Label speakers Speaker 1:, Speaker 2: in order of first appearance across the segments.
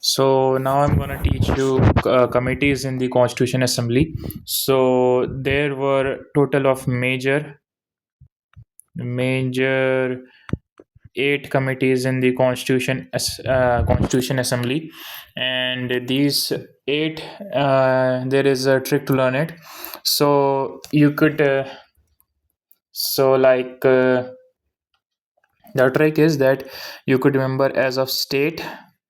Speaker 1: So now I'm gonna teach you committees in the Constitution Assembly. So there were total of major 8 committees in the Constitution Assembly, and these eight there is a trick to learn it. So you could so like the trick is that you could remember as of state.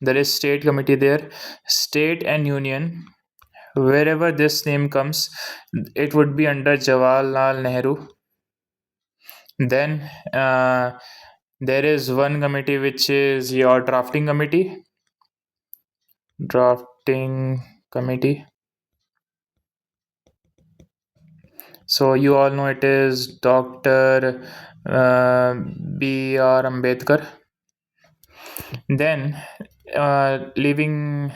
Speaker 1: There is state committee there, state and union. Wherever this name comes, it would be under Jawaharlal Nehru. Then there is one committee which is your drafting committee. So you all know it is Dr. B.R. Ambedkar. Then leaving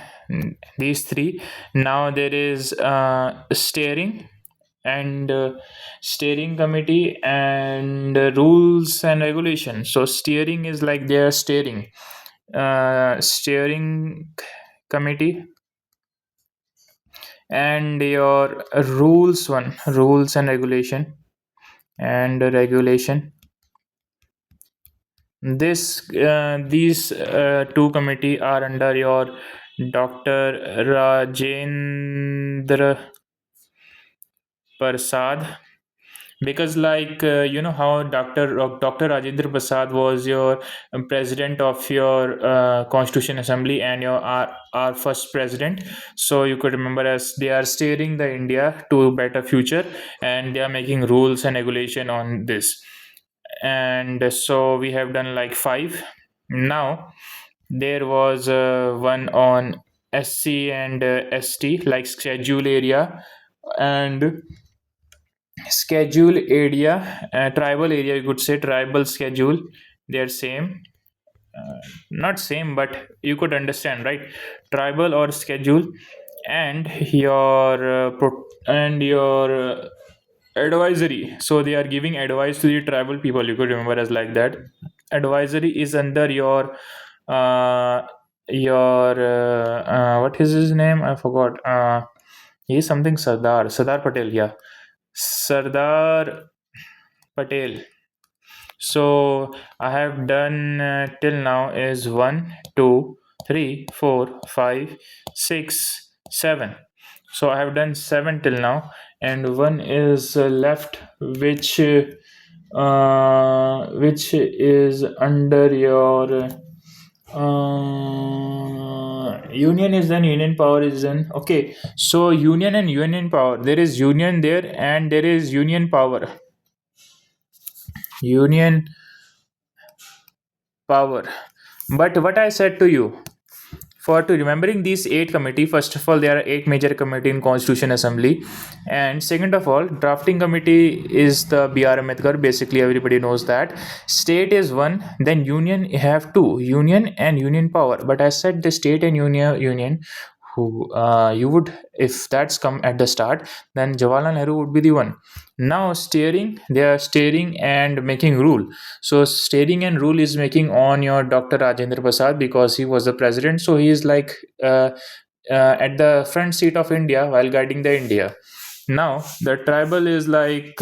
Speaker 1: these three, now there is and steering committee and rules and regulations. So steering is like they are steering committee, and your rules and regulation. These two committee are under your Dr. Rajendra Prasad, because you know how Dr. Rajendra Prasad was your president of your Constitution Assembly and our first president. So you could remember as they are steering the India to a better future, and they are making rules and regulation on this. And so we have done like five. Now there was one on SC and ST, like and schedule area, tribal area, you could say tribal schedule. They're same, not same, but you could understand, right? Tribal or schedule, and your advisory. So they are giving advice to the tribal people. You could remember as like that. Advisory is under uh, your what is his name? I forgot. He's something Sardar Patel. Yeah, Sardar Patel. So I have done till now is 1, 2, 3, 4, 5, 6, 7. So I have done 7 till now, and one is left, which is under your union is then union power is then okay. So union and union power, there is union there and there is union power. Union power. But what I said to you, for to remembering these 8 committee, first of all, there are 8 major committee in Constitution Assembly, and second of all, drafting committee is the B.R. Ambedkar. Basically, everybody knows that. State is one, then union you have two, union and union power. But I said the state and union who you would, if that's come at the start, then Jawaharlal Nehru would be the one. Now steering, they are steering and making rule. So steering and rule is making on your Dr. Rajendra Prasad, because he was the president. So he is like at the front seat of India while guiding the India. Now the tribal is like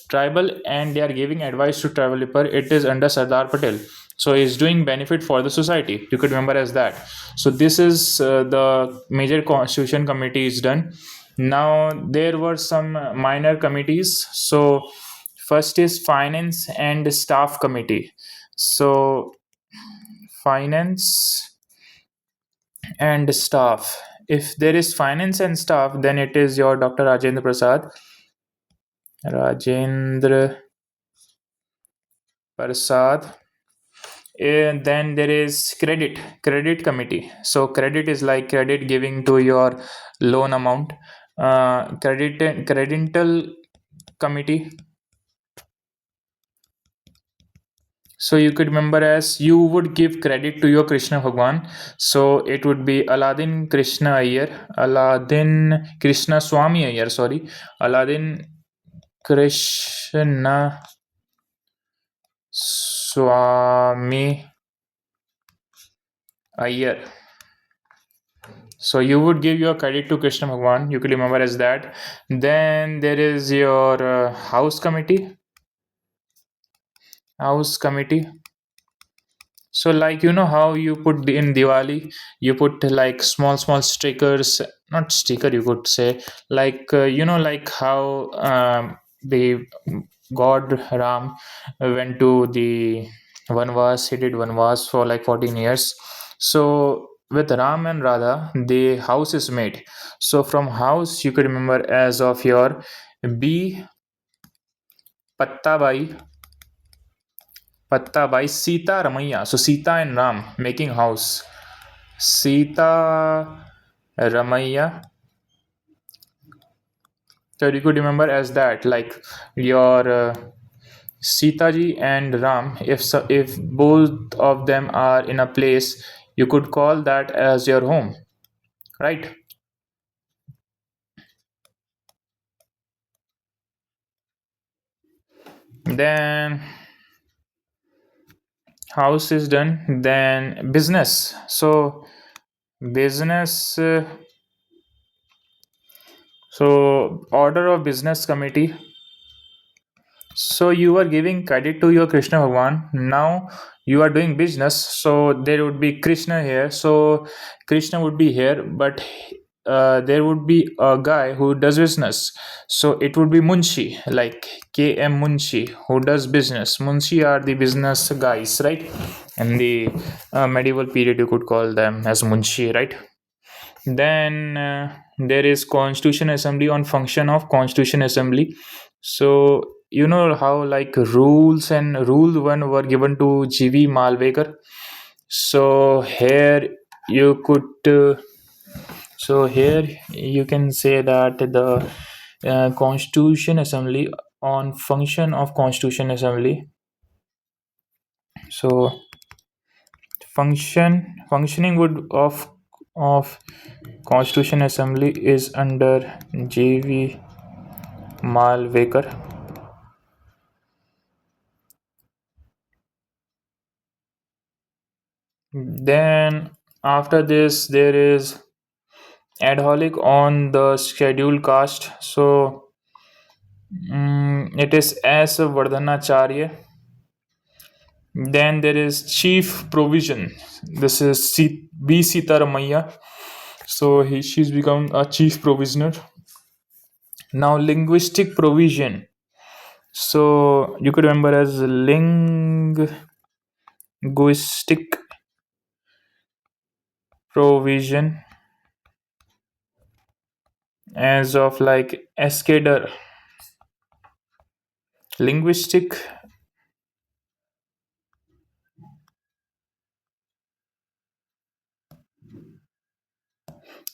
Speaker 1: tribal, and they are giving advice to tribal people. It is under Sardar Patel. So he's doing benefit for the society. You could remember as that. So this is the major Constitution committee is done. Now there were some minor committees. So first is finance and staff committee. So finance and staff. If there is finance and staff, then it is your Dr. Rajendra Prasad. Rajendra Prasad. And then there is credit committee. So credit is like credit giving to your loan amount. Credital committee. So you could remember as you would give credit to your Krishna Bhagwan. So it would be Aladdin Krishna Swami Iyer, sorry, Aladdin Krishna Swami Iyer. So you would give your credit to Krishna Bhagwan. You could remember as that. Then there is your house committee. House committee. So like you know how you put in Diwali, you put like small stickers, not sticker you could say, like like how the God Ram went to the Vanvas, he did Vanvas for like 14 years. So with Ram and Radha, the house is made. So from house you could remember as of your B Pattabai, Pattabai Sita Ramaiya. So Sita and Ram making house. Sita Ramaiya. So you could remember as that, like your Sita ji and Ram. If both of them are in a place, you could call that as your home, right? Then house is done. Then business. So business. So order of business committee. So you are giving credit to your Krishna Bhagwan. Now you are doing business. So there would be Krishna here. So Krishna would be here, but there would be a guy who does business. So it would be Munshi, like KM Munshi, who does business. Munshi are the business guys, right? In the medieval period, you could call them as Munshi, right? Then there is Constitution Assembly on function of Constitution Assembly. So you know how like rules and rule one were given to GV Malvekar. So here you could so here you can say that the Constitution Assembly on function of Constitution Assembly. So functioning would of Constitution Assembly is under JV Malvekar. Then after this there is adholic on the scheduled caste. So it is S Vardhanacharya. Then there is chief provision. This is B Sitaramaiya. So she's become a chief provisioner. Now linguistic provision. So you could remember as linguistic provision as of like escader. Linguistic.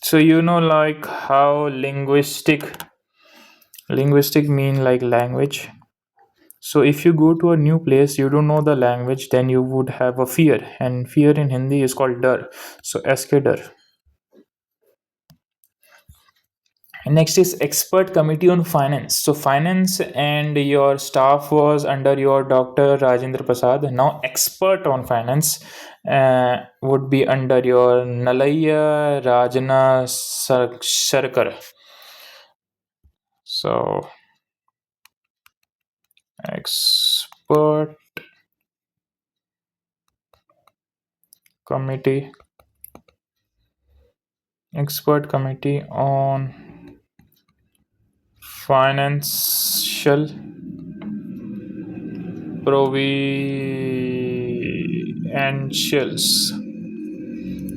Speaker 1: So you know like how linguistic mean like language. So if you go to a new place, you don't know the language, then you would have a fear, and fear in Hindi is called dar. So SK dar. Next is expert committee on finance. So finance and your staff was under your Dr. Rajendra Prasad. Now expert on finance would be under your Nalaya Rajana Sarkar. So expert committee, expert committee on financial provincials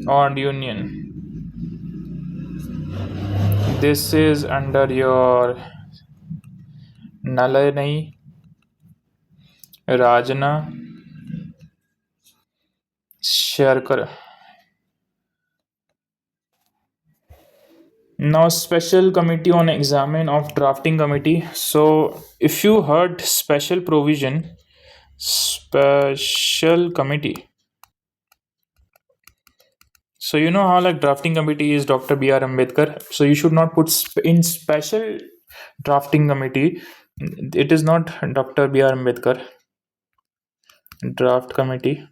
Speaker 1: on union. This is under your Nalanai Rajana Sharkar. Now special committee on examine of drafting committee. So if you heard special provision, special committee. So you know how like drafting committee is Dr. B.R. Ambedkar. So you should not put in special drafting committee. It is not Dr. B.R. Ambedkar. Draft committee.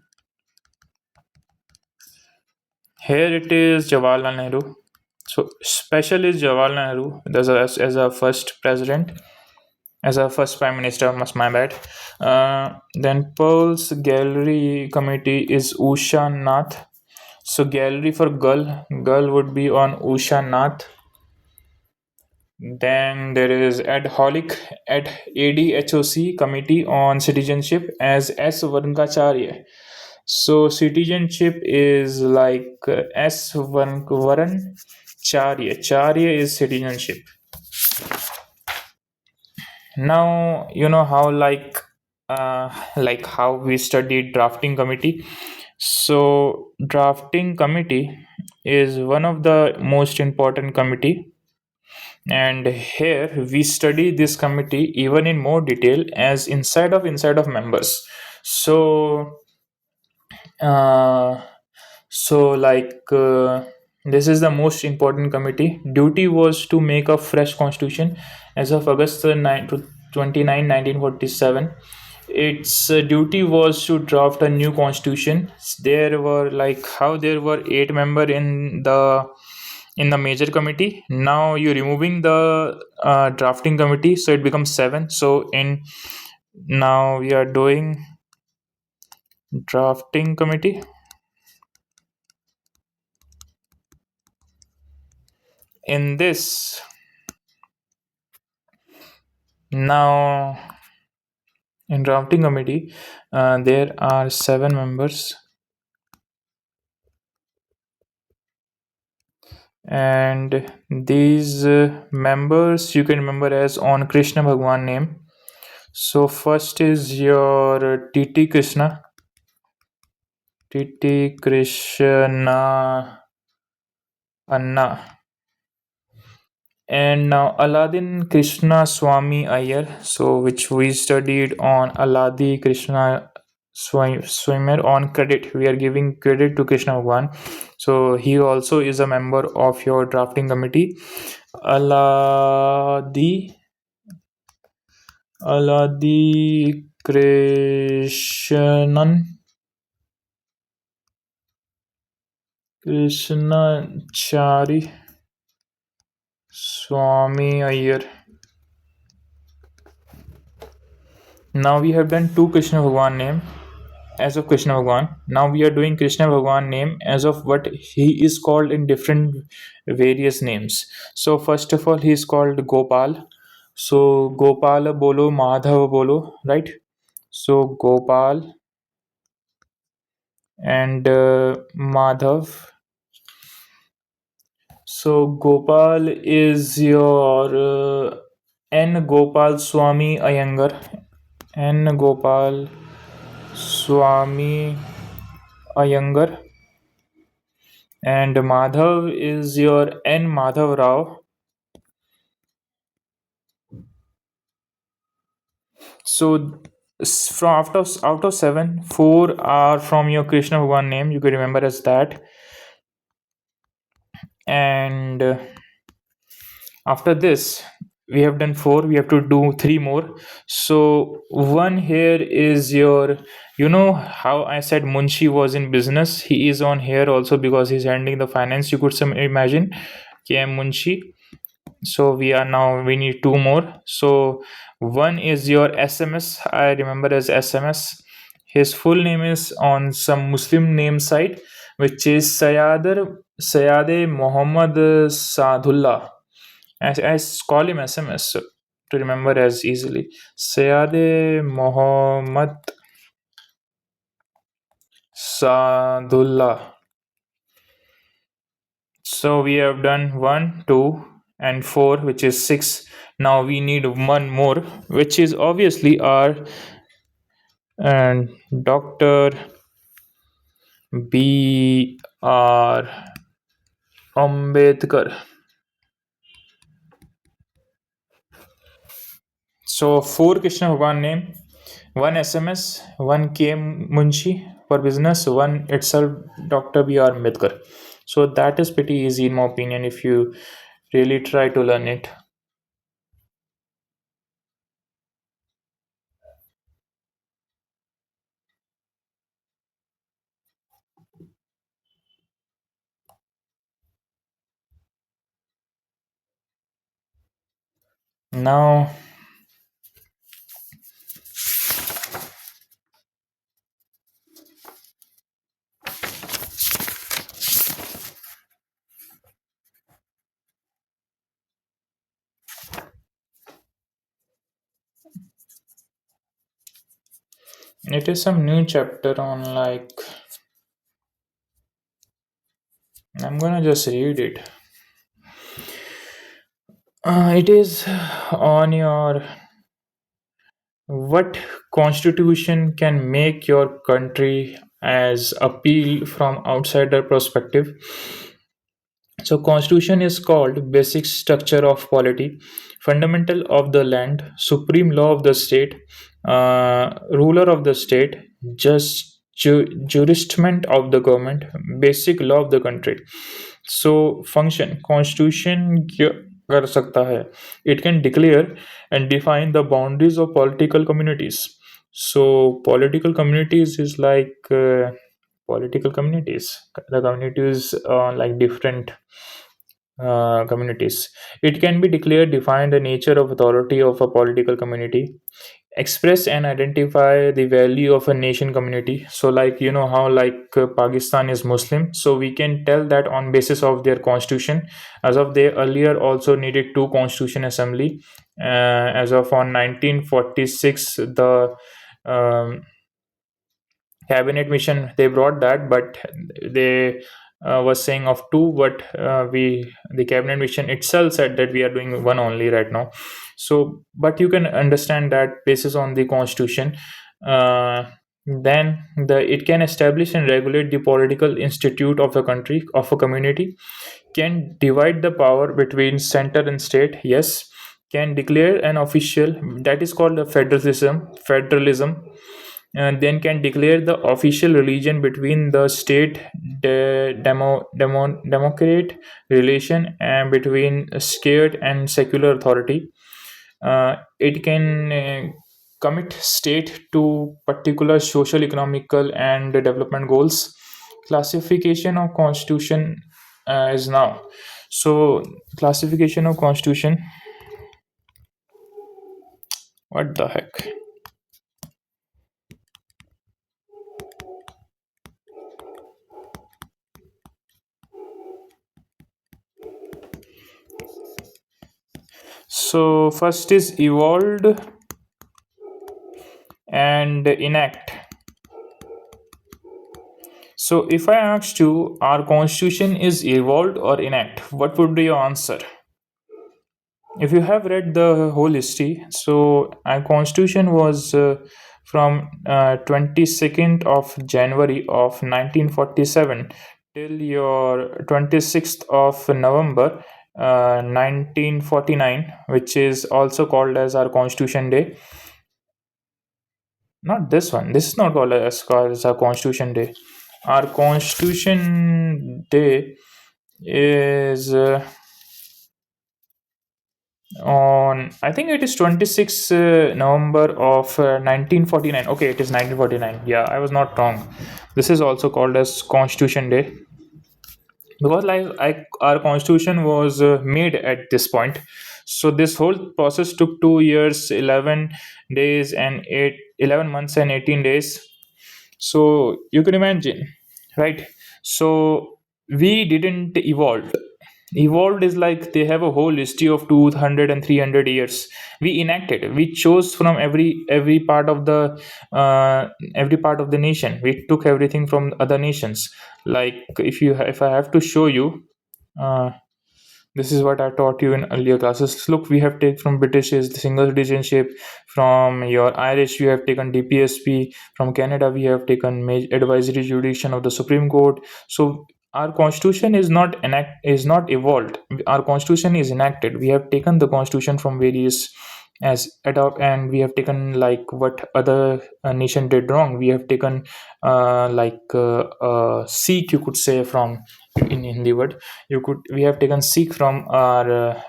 Speaker 1: Here it is Jawaharlal Nehru. So special is Jawaharlal Nehru as a first president, as a first prime minister. Must my bad. Then Pearl's gallery committee is Usha Nath. So gallery for girl would be on Usha Nath. Then there is ad ADHOC committee on citizenship as S Varnkacharya. So citizenship is like S Varan Charya. Charya is citizenship. Now you know how like how we studied drafting committee. So drafting committee is one of the most important committee, and here we study this committee even in more detail as inside of members. So uh, so this is the most important committee. Duty was to make a fresh constitution as of August 9 to 29 1947. Its duty was to draft a new constitution. There were like how there were 8 member in the major committee. Now you're removing the drafting committee, so it becomes 7. So in now we are doing drafting committee. In this now in drafting committee, there are 7 members, and these members you can remember as on Krishna Bhagwan name. So first is your TT Krishna, TT Krishna Anna, and now Aladdin Krishna Swami Iyer. So which we studied on Aladi Krishna Swimmer on credit. We are giving credit to Krishna Bhagwan. So he also is a member of your drafting committee. Aladi Aladi Krishnachari Swami Iyer. Now we have done two Krishna Bhagwan name as of Krishna Bhagwan. Now we are doing Krishna Bhagwan name as of what he is called in different various names. So first of all, he is called Gopal. So Gopal bolo, Madhav bolo, right? So Gopal and Madhav. So Gopal is your N Gopal Swami Iyengar. N Gopal Swami Iyengar. And Madhav is your N Madhav Rao. So from out of 7, 4 are from your Krishna Bhagwan name. You can remember as that. And after this, we have done 4. We have to do 3 more. So one here is your, you know how I said Munshi was in business. He is on here also because he's handling the finance. You could some imagine KM Munshi. So we need 2 more. So one is your SMS. I remember as SMS. His full name is on some Muslim name site, which is Sayade Muhammad Sadullah. I call him SMS to remember as easily. Sayade Muhammad Sadullah. So we have done 1, 2, and 4, which is 6. Now we need one more, which is obviously our and Dr. B.R. Ambedkar. So 4 Krishna Bhagwan name, 1 SMS, 1 KM Munshi for business, 1 itself Dr. B.R. Ambedkar. So that is pretty easy in my opinion if you really try to learn it. Now it is some new chapter on like I'm gonna just read it. It is on your what constitution can make your country as appeal from outsider perspective. So constitution is called basic structure of polity, fundamental of the land, supreme law of the state, ruler of the state, just jurisdicement of the government, basic law of the country. So function constitution कर सकता है. It can declare and define the boundaries of political communities. So political communities is like political communities. The communities are like different communities. It can be declared, define the nature of authority of a political community, express and identify the value of a nation community. So, like you know how like Pakistan is Muslim, so we can tell that on basis of their constitution. As of they earlier also needed two constitution assembly. As of on 1946, the um, cabinet mission they brought that, but they was saying of two, but we the cabinet mission itself said that we are doing one only right now. So but you can understand that basis on the constitution, then the it can establish and regulate the political institute of a country, of a community, can divide the power between center and state, yes, can declare an official, that is called the federalism, and then can declare the official religion between the state, democrat relation, and between scared and secular authority. It can commit state to particular social, economical, and development goals. Classification of constitution is now. So classification of constitution. What the heck? So first is evolved and enact. So if I asked you, our constitution is evolved or enact, what would be your answer? If you have read the whole history, so our constitution was from 22nd of January of 1947 till your 26th of November 1949, which is also called as our Constitution Day. Not this one. This is not called as our Constitution Day. Our Constitution Day is on, I think it is 26 November of 1949. Okay, it is 1949. Yeah, I was not wrong. This is also called as Constitution Day because our constitution was made at this point. So this whole process took 2 years, 11 days, and 11 months and 18 days. So you can imagine, right? So we didn't evolve. Evolved is like they have a whole history of 200 and 300 years. We enacted, we chose from every part of the every part of the nation. We took everything from other nations. Like if I have to show you, uh, this is what I taught you in earlier classes. Look, we have taken from British is the single citizenship. From your Irish, we have taken DPSP. From Canada, we have taken advisory jurisdiction of the Supreme Court. So our constitution is not evolved. Our constitution is enacted. We have taken the constitution from various as adopt, and we have taken like what other nation did wrong. We have taken seek, you could say, from in Hindi word, you could we have taken seek from our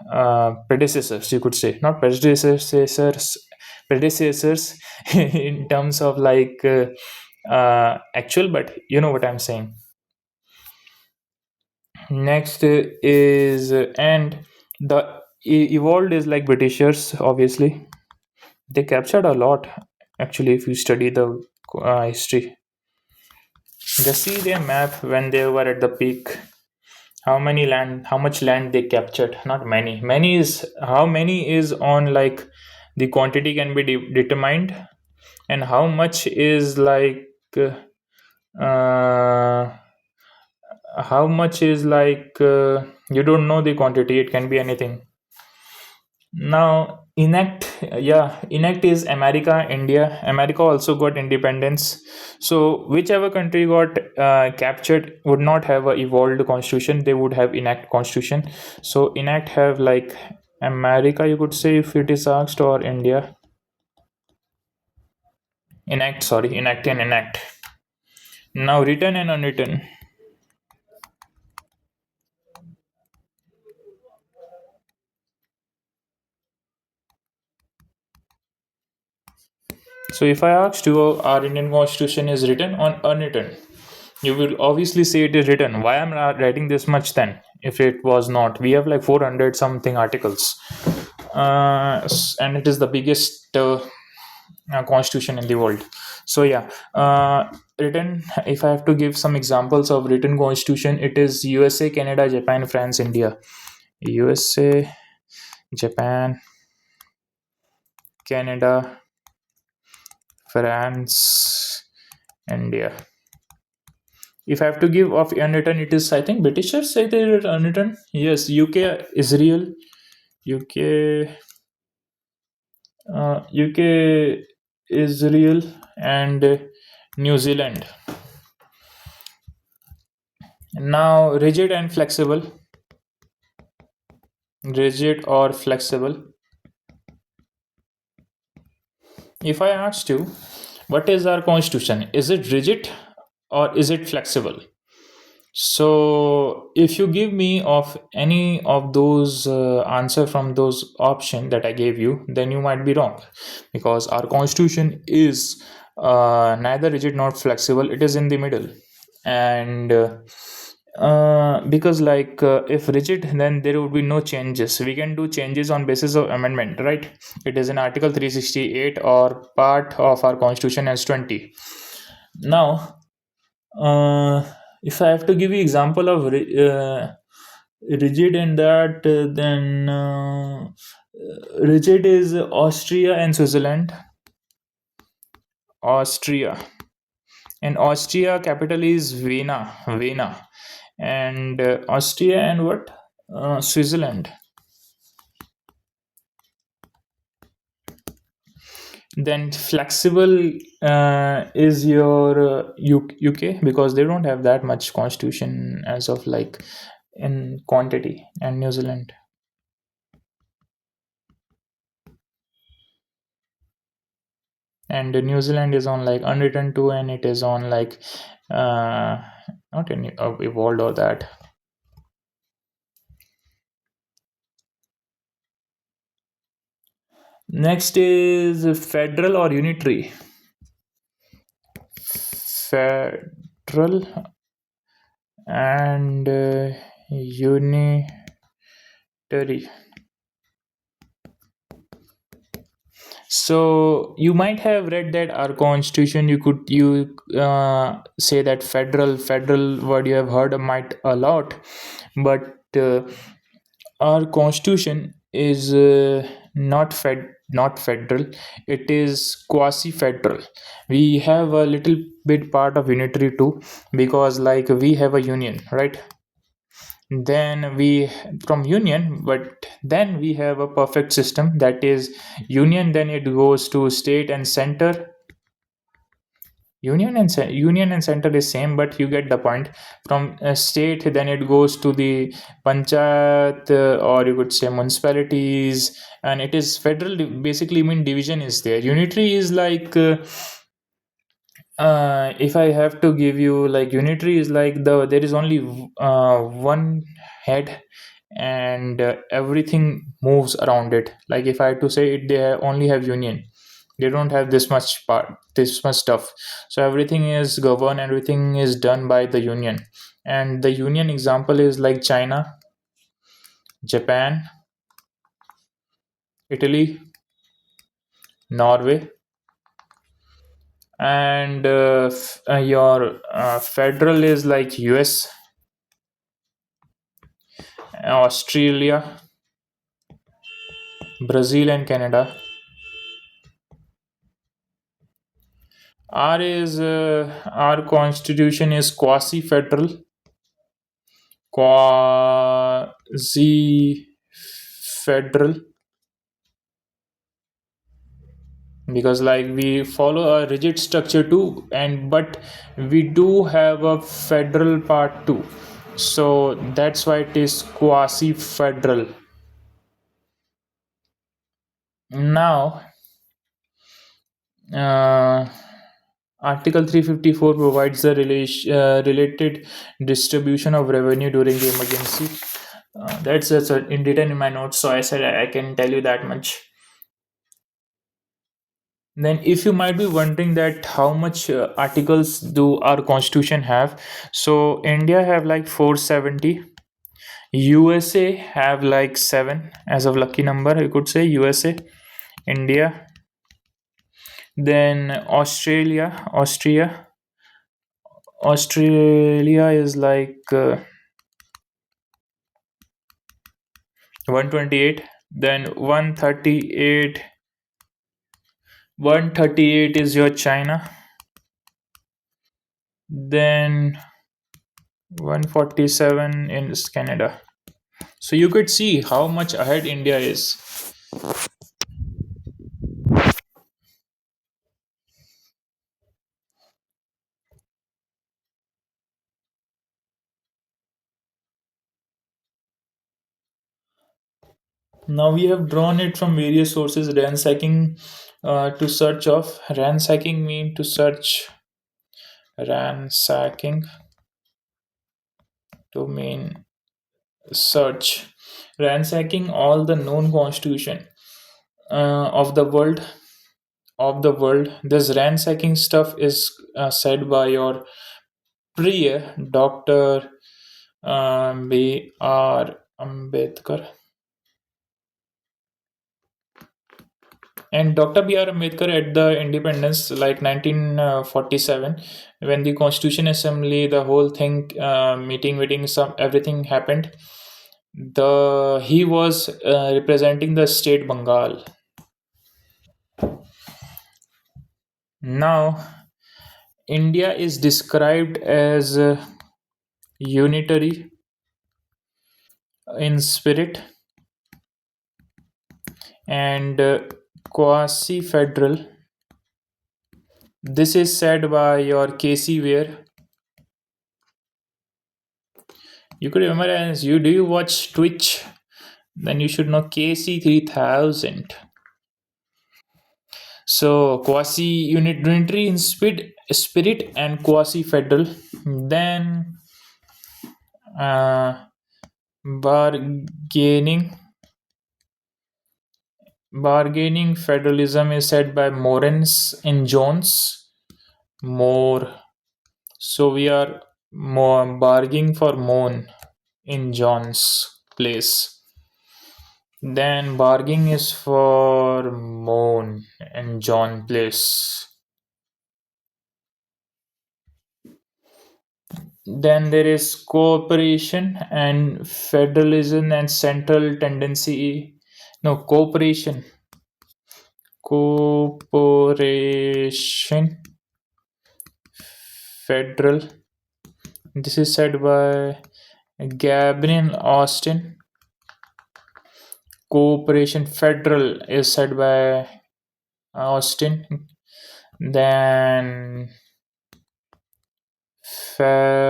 Speaker 1: predecessors, you could say, not predecessors in terms of like actual, but you know what I'm saying. Next is and the evolved is like Britishers, obviously. They captured a lot, actually, if you study the history. Just see their map when they were at the peak. How much land they captured. Not many. Many is how many is on like the quantity can be determined, and how much is like uh, how much is like you don't know the quantity. It can be anything. Now, enact is America, India. America also got independence. So, whichever country got captured would not have a evolved constitution. They would have enact constitution. So, enact have like America, you could say, if it is asked, or India. Enact, sorry, enact and enact. Now, written and unwritten. So, if I asked you, our Indian constitution is written or unwritten? You will obviously say it is written. Why am I writing this much then? If it was not, we have like 400 something articles, and it is the biggest constitution in the world. So yeah, written. If I have to give some examples of written constitution, it is USA, Canada, Japan, France, India. USA, Japan, Canada, France, India. If I have to give of unwritten, it is I think Britishers say they are unwritten. Yes, UK, Israel, UK, UK, Israel, and New Zealand. Now, rigid and flexible, rigid or flexible. If I asked you, what is our constitution? Is it rigid or is it flexible? So, if you give me of any of those answer from those option that I gave you, then you might be wrong, because our constitution is neither rigid nor flexible. It is in the middle, and because like if rigid, then there would be no changes. We can do changes on basis of amendment, right? It is in Article 368 or part of our constitution as 20. Now, if I have to give you example of rigid in that, then rigid is Austria and Switzerland. Austria, and Austria capital is Vienna, and Austria and what? Switzerland. Then flexible is your UK, because they don't have that much constitution as of like in quantity, and New Zealand. And New Zealand is on like unwritten too, and it is on like uh, not any evolved or that. Next is federal or unitary. Federal and unitary. So you might have read that our constitution. You say that federal word you have heard might a lot, but our constitution is not federal. It is quasi federal. We have a little bit part of unitary too, because like we have a union, right? Then we from union, but then we have a perfect system, that is union, then it goes to state and center. Union and center is same, but you get the point. From state, then it goes to the panchayat, or you could say municipalities, and it is federal. Basically mean division is there. Unitary is like if I have to give you like unitary is like there is only one head, and everything moves around it. Like if I had to say it, they only have union. They don't have this much stuff. So everything is governed, everything is done by the union. And the union example is like China, Japan, Italy, Norway, and your federal is like US, Australia, Brazil, and Canada. Our constitution is quasi-federal, quasi-federal, because like we follow a rigid structure too, and but we do have a federal part too. So that's why it is quasi-federal. Now, uh, Article 354 provides the related distribution of revenue during the emergency. That's in written in my notes, so I said I can tell you that much. Then, if you might be wondering that how much articles do our constitution have, so India have like 470, USA have like 7 as of lucky number. You could say USA, India, then Australia is like 128, then 138 is your China, then 147 is Canada. So you could see how much ahead India is. Now we have drawn it from various sources. Ransacking to search of ransacking mean to search, ransacking to mean search, ransacking all the known constitution of the world. This ransacking stuff is said by your priya Dr. B.R. Ambedkar. And Dr. B.R. Ambedkar at the independence, like 1947, when the Constitution Assembly, the whole thing, meeting, some everything happened. He was representing the state Bengal. Now, India is described as unitary in spirit and quasi-federal. This is said by your Casey Ware. You could remember as you do you watch Twitch? Then you should know KC 3000. So unitary in spirit and quasi federal. Then uh, bargaining bargaining federalism is said by Morens and Jones. More. So we are more bargaining for Moon in John's place. Then bargaining is for Moon and John place. Then there is cooperation and federalism and central tendency. No, cooperation, federal. This is said by Gabriel Austin. Cooperation federal is said by Austin. Then federation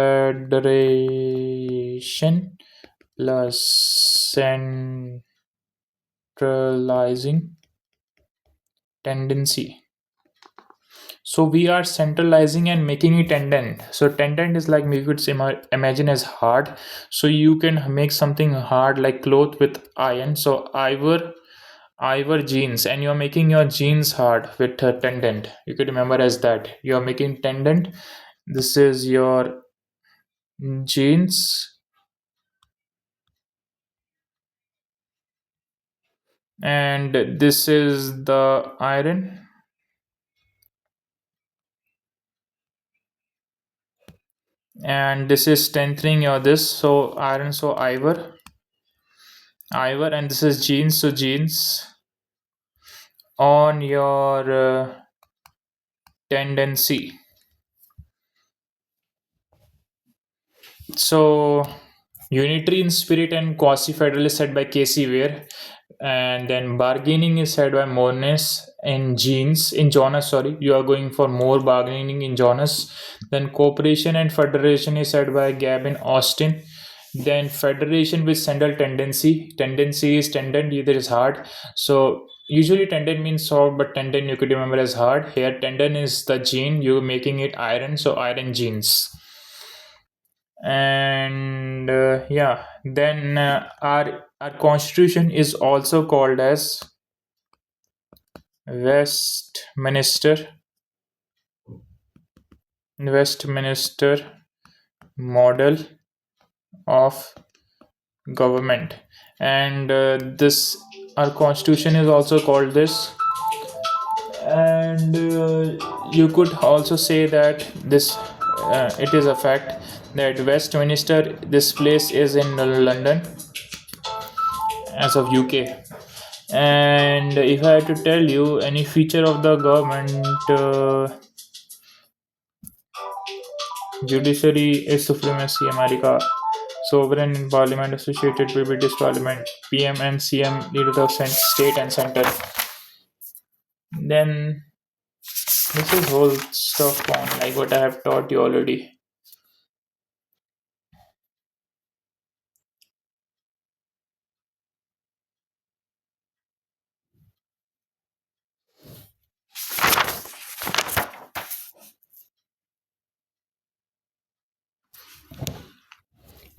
Speaker 1: plus centralizing tendency. So we are centralizing and making it tendent. So tendent is like we could imagine as hard. So you can make something hard like cloth with iron. So ivory jeans, and you're making your jeans hard with a tendant. You could remember as that you're making tendant. This is your jeans and this is the iron, and this is strengthening your this, so iron, so ivor, and this is genes, so genes on your tendency. So unitary in spirit and quasi-federal is said by Casey Ware, and then bargaining is said by Mornes in genes in Jonas. Sorry, you are going for more bargaining in Jonas. Then cooperation and federation is said by Gavin Austin. Then federation with central tendency. Tendency is tendon, either is hard. So usually tendon means soft, but tendon you could remember as hard. Here tendon is the gene. You're making it iron, so iron genes. And yeah, then our constitution is also called as Westminster Westminster model of government, and this our constitution is also called this. And you could also say that this it is a fact that Westminster, this place is in London as of UK. And if I had to tell you any feature of the government, judiciary is supremacy America, sovereign in parliament associated with British parliament, PM and CM leader of state and center. Then this is whole stuff on like what I have taught you already.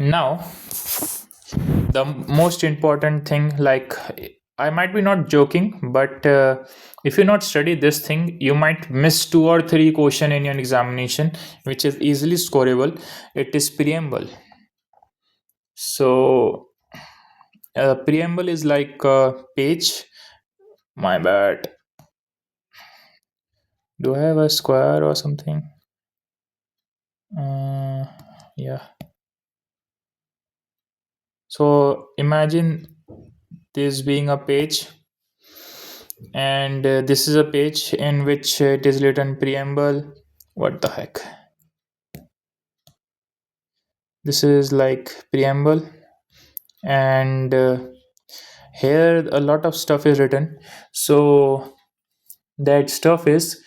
Speaker 1: Now the most important thing, like, I might be not joking, but if you not study this thing, you might miss two or three question in your examination, which is easily scoreable. It is preamble. So preamble is like a page. My bad. Do I have a square or something? uh, yeah. So imagine this being a page, and this is a page in which it is written preamble. What the heck? This is like preamble, and here a lot of stuff is written. So that stuff is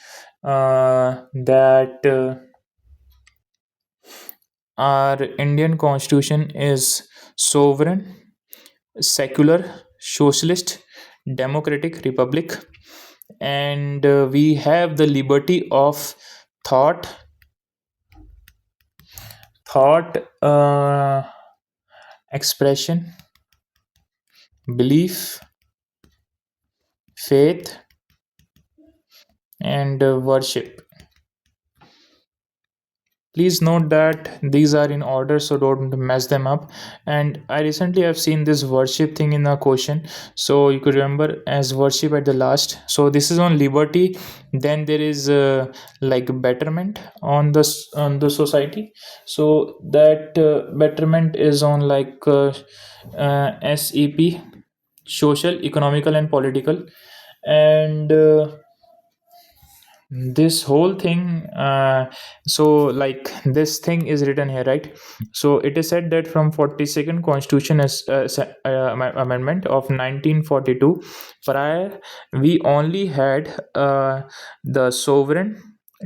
Speaker 1: that our Indian constitution is sovereign, secular, socialist, democratic republic, and we have the liberty of thought, thought expression, belief, faith, and worship. Please note that these are in order, so don't mess them up. And I recently have seen this worship thing in a question, so you could remember as worship at the last. So this is on liberty. Then there is like betterment on the society. So that betterment is on like SEP, social, economical, and political. And this whole thing, so like this thing is written here, right? So it is said that from 42nd constitution as amendment of 1942, prior we only had the sovereign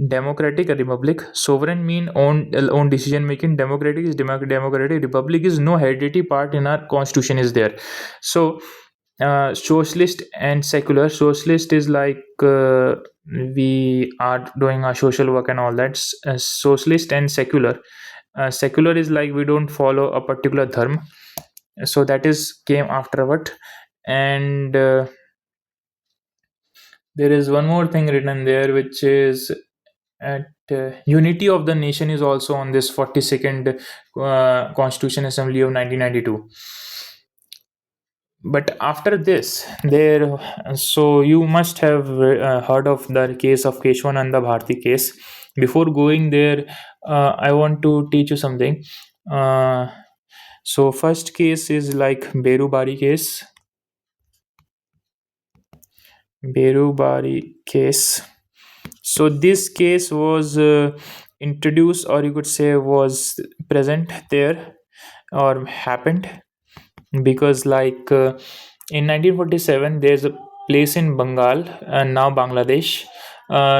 Speaker 1: democratic republic. Sovereign mean own decision making, democratic is democratic, republic is no hereditary part in our constitution is there. So socialist and secular. Socialist is like we are doing our social work and all that. Socialist and secular. Secular is like we don't follow a particular dharma, so that is came afterward. And there is one more thing written there, which is at unity of the nation is also on this 42nd constitution assembly of 1992. But after this, there, so you must have heard of the case of Keshwananda Bharti case. Before going there, I want to teach you something. Uh, so first case is like Berubari case. Berubari case. So this case was introduced, or you could say was present there, or happened because in 1947 there's a place in Bengal and now Bangladesh.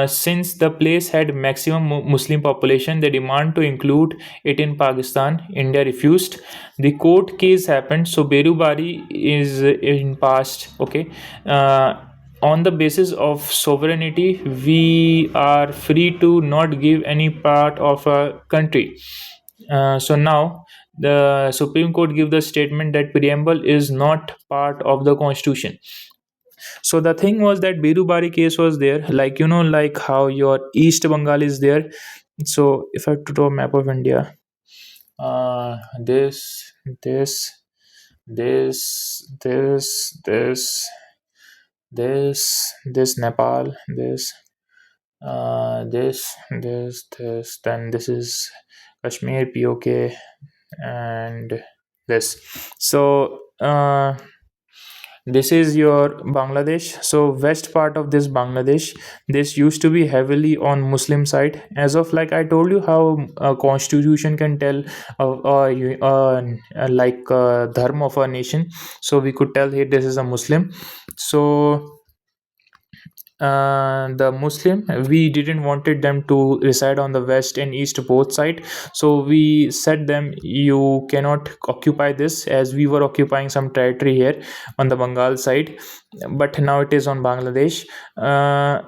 Speaker 1: Since the place had maximum Muslim population, they demand to include it in Pakistan. India refused. The court case happened. So Berubari is in past. Okay, on the basis of sovereignty, we are free to not give any part of a country. So now the Supreme Court give the statement that preamble is not part of the constitution. So the thing was that Birubari case was there, like like how your East Bengal is there. So if I have to draw a map of India, this, this, this, this Nepal, this, then this is Kashmir, POK, and this. So this is your Bangladesh. So west part of this Bangladesh, this used to be heavily on Muslim side. As of like I told you, how a constitution can tell dharma of a nation. So we could tell here this is a Muslim. So the Muslim, we didn't wanted them to reside on the west and east both side. So we said them, you cannot occupy this, as we were occupying some territory here on the Bengal side, but now it is on Bangladesh.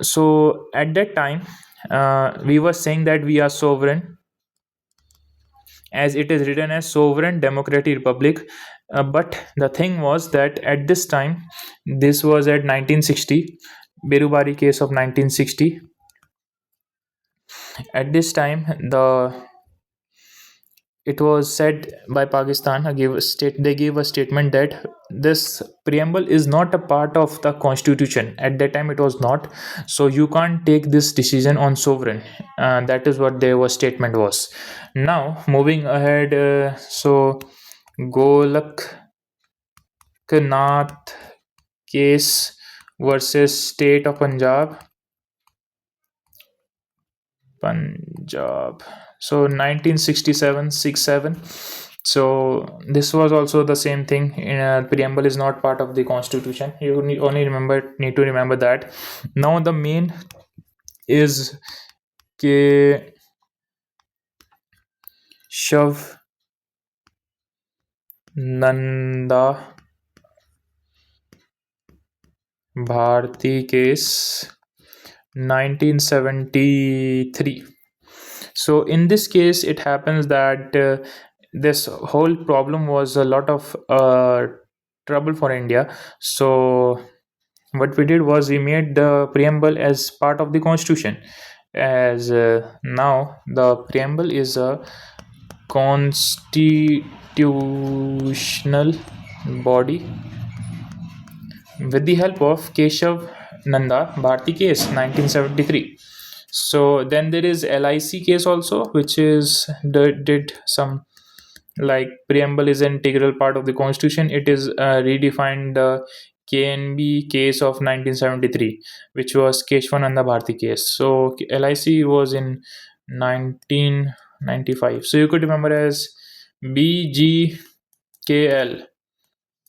Speaker 1: So at that time, we were saying that we are sovereign, as it is written as sovereign democratic republic. But the thing was that at this time, this was at 1960, Berubari case of 1960. At this time, it was said by Pakistan, they gave a statement that this preamble is not a part of the constitution. At that time, it was not. So you can't take this decision on sovereign. That is what their statement was. Now moving ahead, so Golaknath case versus state of Punjab. So 1967, 67. So this was also the same thing. In a preamble is not part of the constitution. You need to remember that. Now the main is Keshav Nanda Bharti case 1973. So in this case, it happens that this whole problem was a lot of trouble for India. So what we did was we made the preamble as part of the constitution, as now the preamble is a constitutional body with the help of Keshav Nanda Bharti case 1973. So then there is LIC case also, which is did some, like preamble is an integral part of the constitution. It is redefined the KNB case of 1973, which was Keshwananda Bharti case. So LIC was in 1995. So you could remember as BGKL.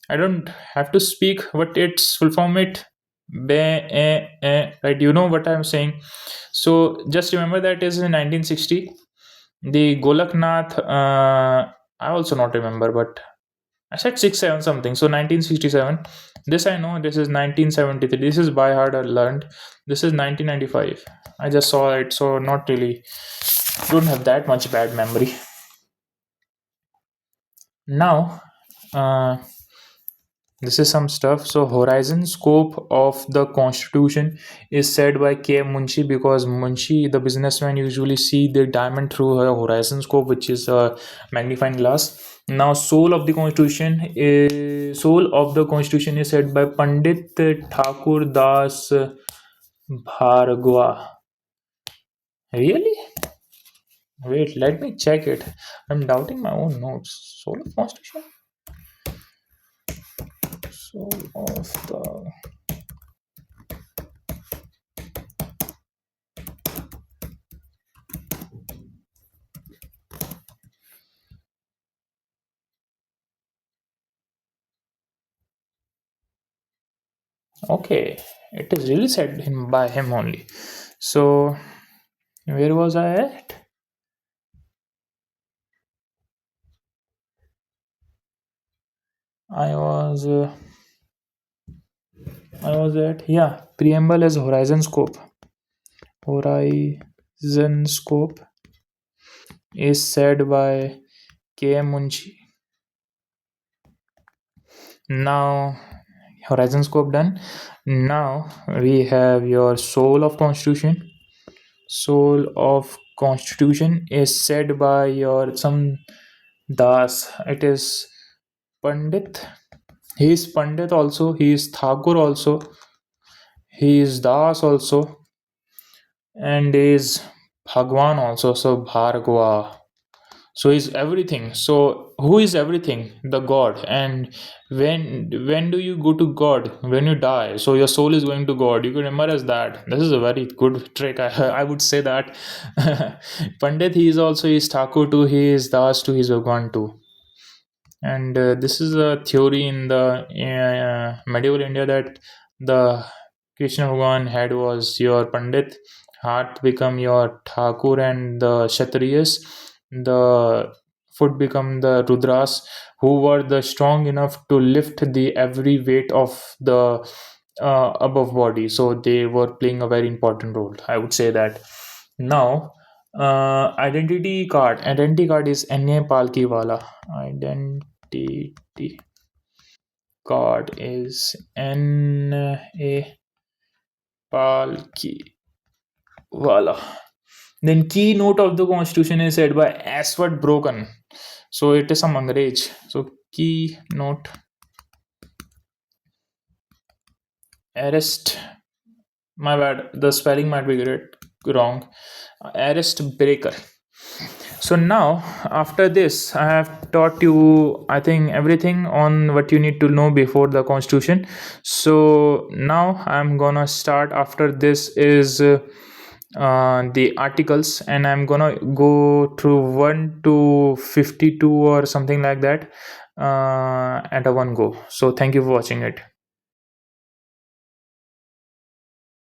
Speaker 1: I don't have to speak what its full form it. Right, you know what I'm saying. So just remember that is in 1960. The Golaknath, I also not remember, but I said 67 something. So 1967. This I know. This is 1973. This is by heart I learned. This is 1995. I just saw it, so not really. Don't have that much bad memory. Now, this is some stuff. So horizon scope of the constitution is said by K. Munshi, because Munshi, the businessman, usually see the diamond through a horizon scope, which is a magnifying glass. Now, soul of the constitution is said by Pandit Thakur Das Bhargava. Really? Wait, let me check it. I'm doubting my own notes. Soul of constitution. Soul of the. Okay, it is really said by him only. So, where was I at? I was. I was at, yeah, preamble as horizon scope. Horizon scope is said by K.M. Munshi. Now, horizon scope done. Now we have your soul of constitution. Soul of constitution is said by your some Das. It is Pandit. He is Pandit also. He is Thakur also. He is Das also, and is Bhagwan also. So Bhargava. So he's everything. So who is everything? The God. And when do you go to God? When you die. So your soul is going to God. You can remember as that. This is a very good trick. I would say that. Pandit, he is also his Thakur too. He is Das too. He is Bhagwan too. And this is a theory in the medieval India that the Krishna Bhagwan head was your Pandit, heart become your Thakur, and the Kshatriyas, the foot become the Rudras, who were the strong enough to lift the every weight of the above body. So they were playing a very important role. I would say that. Now, identity card is Na Palki Wala. Identity card is N.A. Palki Wala. Then keynote of the constitution is said by Aswad Broken. So it is a Mangraj. So keynote arrest. My bad. The spelling might be wrong. Arrest breaker. So now, after this, I have taught you, I think, everything on what you need to know before the constitution. So now I'm gonna start. After this is the articles, and I'm gonna go through 1 to 52 or something like that at a one go. So thank you for watching it.